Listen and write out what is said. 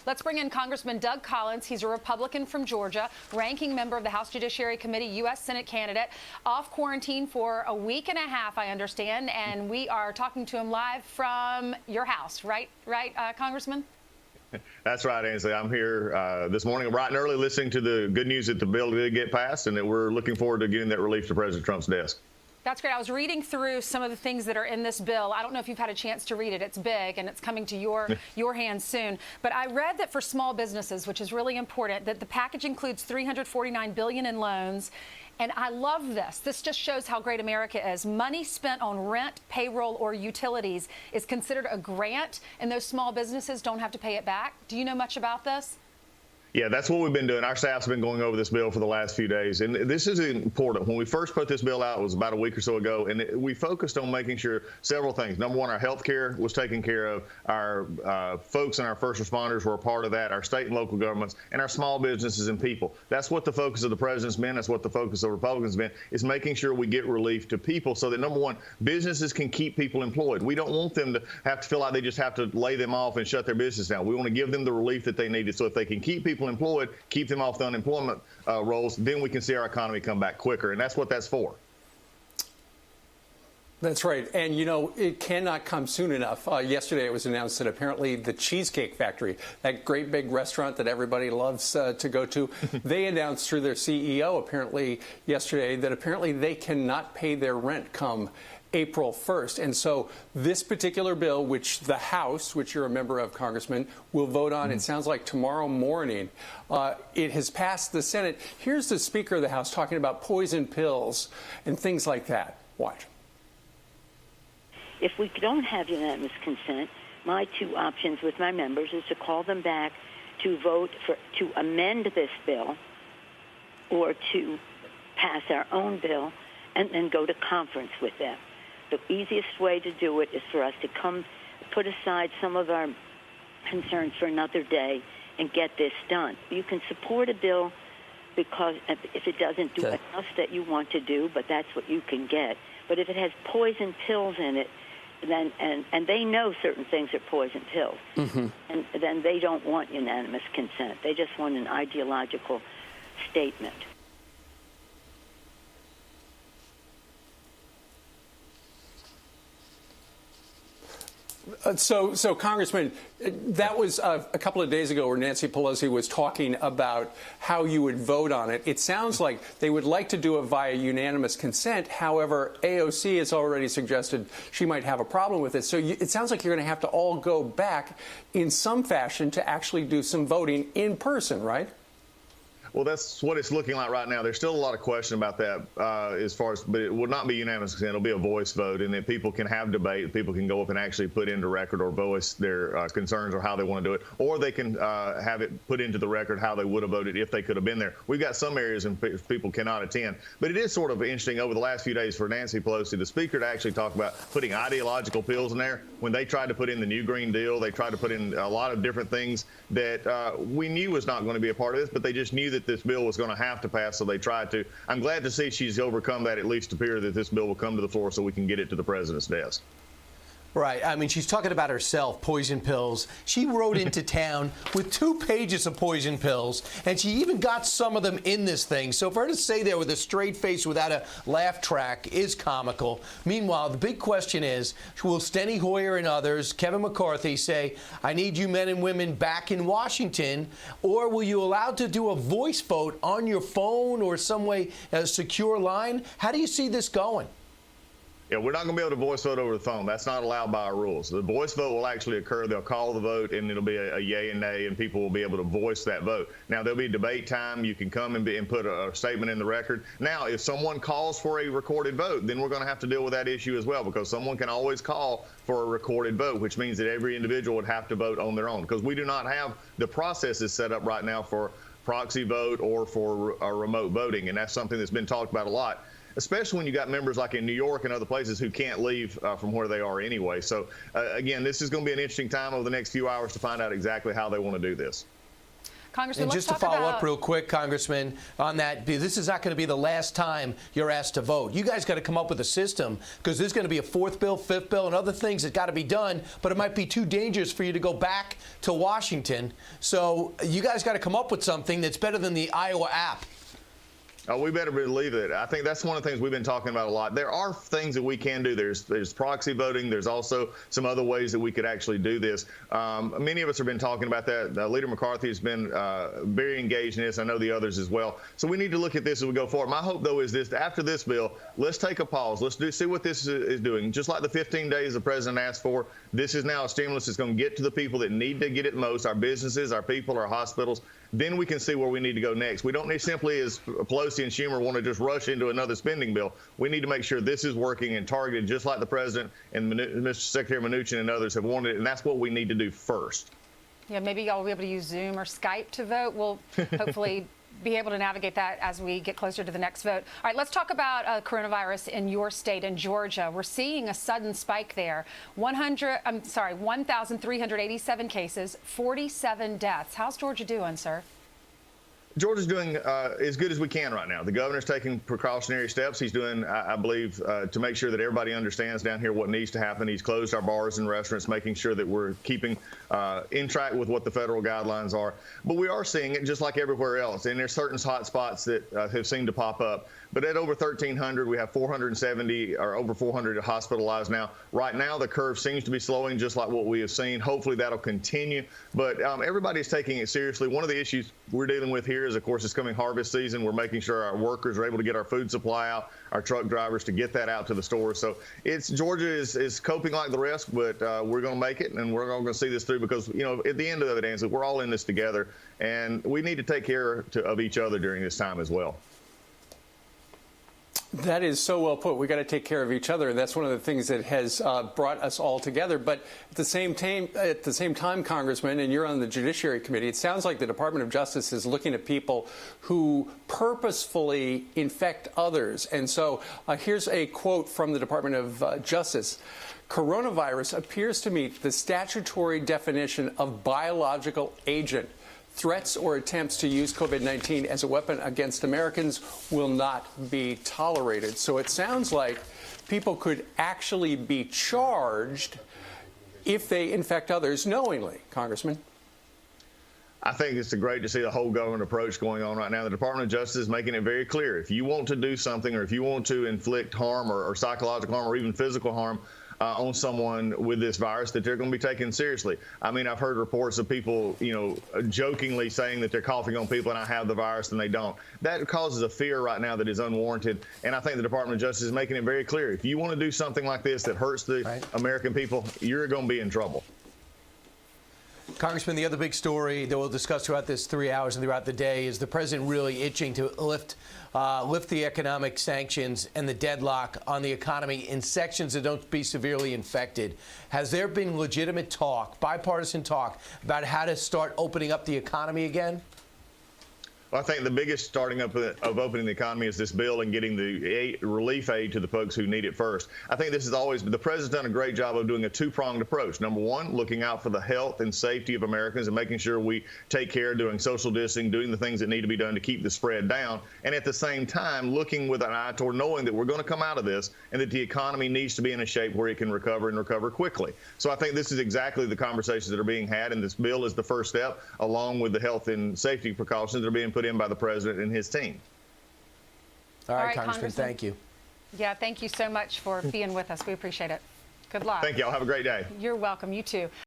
Let's bring in Congressman Doug Collins. He's a Republican from Georgia, ranking member of the House Judiciary Committee, U.S. Senate candidate, off quarantine for a week and a half, I understand, and we are talking to him live from your house, right, Congressman? That's right, Ainsley. I'm here this morning bright and early listening to the good news that the bill did get passed and that we're looking forward to getting that relief to President Trump's desk. That's great. I was reading through some of the things that are in this bill. I don't know if you've had a chance to read it. It's big, and it's coming to your hands soon. But I read that for small businesses, which is really important, that the package includes $349 billion in loans. And I love this. This just shows how great America is. Money spent on rent, payroll, or utilities is considered a grant, and those small businesses don't have to pay it back. Do you know much about this? Yeah, that's what we've been doing. Our staff's been going over this bill for the last few days, and this is important. When we first put this bill out, it was about a week or so ago, and we focused on making sure several things. Number one, our health care was taken care of. Our folks and our first responders were a part of that, our state and local governments, and our small businesses and people. That's what the focus of the president's been. That's what the focus of Republicans has been, is making sure we get relief to people so that, number one, businesses can keep people employed. We don't want them to have to feel like they just have to lay them off and shut their business down. We want to give them the relief that they needed. So if they can keep people employed, keep them off the unemployment rolls, then we can see our economy come back quicker. And that's what that's for. That's right. And, you know, it cannot come soon enough. Yesterday it was announced that apparently the Cheesecake Factory, that great big restaurant that everybody loves to go to, they announced through their CEO apparently yesterday that apparently they cannot pay their rent come April 1st. And so this particular bill, which the House, which you're a member of, Congressman, will vote on, it sounds like tomorrow morning, it has passed the Senate. Here's the Speaker of the House talking about poison pills and things like that. Watch. If we don't have unanimous consent, my two options with my members is to call them back to vote to amend this bill or to pass our own bill and then go to conference with them. The easiest way to do it is for us to put aside some of our concerns for another day and get this done. You can support a bill because if it doesn't do enough that you want to do, but that's what you can get. But if it has poison pills in it, then and they know certain things are poison pills, and then they don't want unanimous consent. They just want an ideological statement. So, Congressman, that was a couple of days ago where Nancy Pelosi was talking about how you would vote on it. It sounds like they would like to do it via unanimous consent. However, AOC has already suggested she might have a problem with it. So it sounds like you're going to have to all go back in some fashion to actually do some voting in person, right? Well, that's what it's looking like right now. There's still a lot of question about that but it will not be unanimous consent. It'll be a voice vote, and then people can have debate. People can go up and actually put into record or voice their concerns or how they want to do it, or they can have it put into the record how they would have voted if they could have been there. We've got some areas and people cannot attend, but it is sort of interesting over the last few days for Nancy Pelosi, the Speaker, to actually talk about putting ideological pills in there. When they tried to put in the New Green Deal, they tried to put in a lot of different things that we knew was not going to be a part of this, but they just knew that this bill was going to have to pass, so they tried to. I'm glad to see she's overcome that, at least appear that this bill will come to the floor so we can get it to the president's desk. Right. I mean, she's talking about herself, poison pills. She rode into town with 2 pages of poison pills, and she even got some of them in this thing. So for her to say there with a straight face without a laugh track is comical. Meanwhile, the big question is, will Steny Hoyer and others, Kevin McCarthy, say, I need you men and women back in Washington, or will you allow to do a voice vote on your phone or some way, a secure line? How do you see this going? Yeah, we're not going to be able to voice vote over the phone. That's not allowed by our rules. The voice vote will actually occur. They'll call the vote, and it'll be a yay and nay, and people will be able to voice that vote. Now, there'll be debate time. You can come and put a statement in the record. Now, if someone calls for a recorded vote, then we're going to have to deal with that issue as well, because someone can always call for a recorded vote, which means that every individual would have to vote on their own, because we do not have the processes set up right now for proxy vote or for remote voting, and that's something that's been talked about a lot, especially when you got members like in New York and other places who can't leave from where they are anyway. So, again, this is going to be an interesting time over the next few hours to find out exactly how they want to do this. Congressman, And let's just to talk follow about up real quick, Congressman, on that, this is not going to be the last time you're asked to vote. You guys got to come up with a system, because there's going to be a fourth bill, fifth bill, and other things that got to be done, but it might be too dangerous for you to go back to Washington. So you guys got to come up with something that's better than the Iowa app. Oh, we better believe it. I think that's one of the things we've been talking about a lot. There are things that we can do. There's proxy voting. There's also some other ways that we could actually do this. Many of us have been talking about that. Leader McCarthy has been very engaged in this. I know the others as well. So we need to look at this as we go forward. My hope, though, is this: after this bill, let's take a pause. Let's see what this is doing. Just like the 15 days the president asked for, this is now a stimulus that's going to get to the people that need to get it most: our businesses, our people, our hospitals. Then we can see where we need to go next. We don't need simply, as Pelosi and Schumer want to just rush into another spending bill. We need to make sure this is working and targeted just like the president and Mr. Secretary Mnuchin and others have wanted it, and that's what we need to do first. Yeah, maybe y'all will be able to use Zoom or Skype to vote. We'll hopefully be able to navigate that as we get closer to the next vote. All right, let's talk about coronavirus in your state, in Georgia. We're seeing a sudden spike there. 1,387 cases, 47 deaths. How's Georgia doing, sir? Georgia's doing as good as we can right now. The governor's taking precautionary steps. He's doing, I believe, to make sure that everybody understands down here what needs to happen. He's closed our bars and restaurants, making sure that we're keeping in track with what the federal guidelines are. But we are seeing it just like everywhere else. And there's certain hot spots that have seemed to pop up. But at over 1,300, we have 470 or over 400 hospitalized now. Right now, the curve seems to be slowing, just like what we have seen. Hopefully, that'll continue. But everybody's taking it seriously. One of the issues we're dealing with here is, of course, it's coming harvest season. We're making sure our workers are able to get our food supply out, our truck drivers to get that out to the stores. So Georgia is coping like the rest, but we're going to make it, and we're going to see this through because, you know, at the end of it, Ansley, we're all in this together, and we need to take care of each other during this time as well. That is so well put. We got to take care of each other. That's one of the things that has brought us all together. But at the same time, Congressman, and you're on the Judiciary Committee, it sounds like the Department of Justice is looking at people who purposefully infect others. And so here's a quote from the Department of Justice. Coronavirus appears to meet the statutory definition of biological agent. Threats or attempts to use COVID-19 as a weapon against Americans will not be tolerated. So it sounds like people could actually be charged if they infect others knowingly, Congressman. I think it's great to see the whole government approach going on right now. The Department of Justice is making it very clear. If you want to do something, or if you want to inflict harm or psychological harm or even physical harm on someone with this virus, that they're going to be taken seriously. I mean, I've heard reports of people, you know, jokingly saying that they're coughing on people and I have the virus and they don't. That causes a fear right now that is unwarranted. And I think the Department of Justice is making it very clear. If you want to do something like this that hurts the American people, you're going to be in trouble. Congressman, the other big story that we'll discuss throughout this 3 hours and throughout the day is the president really itching to lift the economic sanctions and the deadlock on the economy in sections that don't be severely infected. Has there been legitimate talk, bipartisan talk, about how to start opening up the economy again? Well, I think the biggest starting up of opening the economy is this bill and getting the relief aid to the folks who need it first. I think this is always, the president's done a great job of doing a two-pronged approach. Number one, looking out for the health and safety of Americans and making sure we take care of doing social distancing, doing the things that need to be done to keep the spread down. And at the same time, looking with an eye toward knowing that we're going to come out of this and that the economy needs to be in a shape where it can recover and recover quickly. So I think this is exactly the conversations that are being had, and this bill is the first step, along with the health and safety precautions that are being put in by the president and his team. All right, Congressman, thank you. Yeah, thank you so much for being with us. We appreciate it. Good luck. Thank you. All have a great day. You're welcome. You too.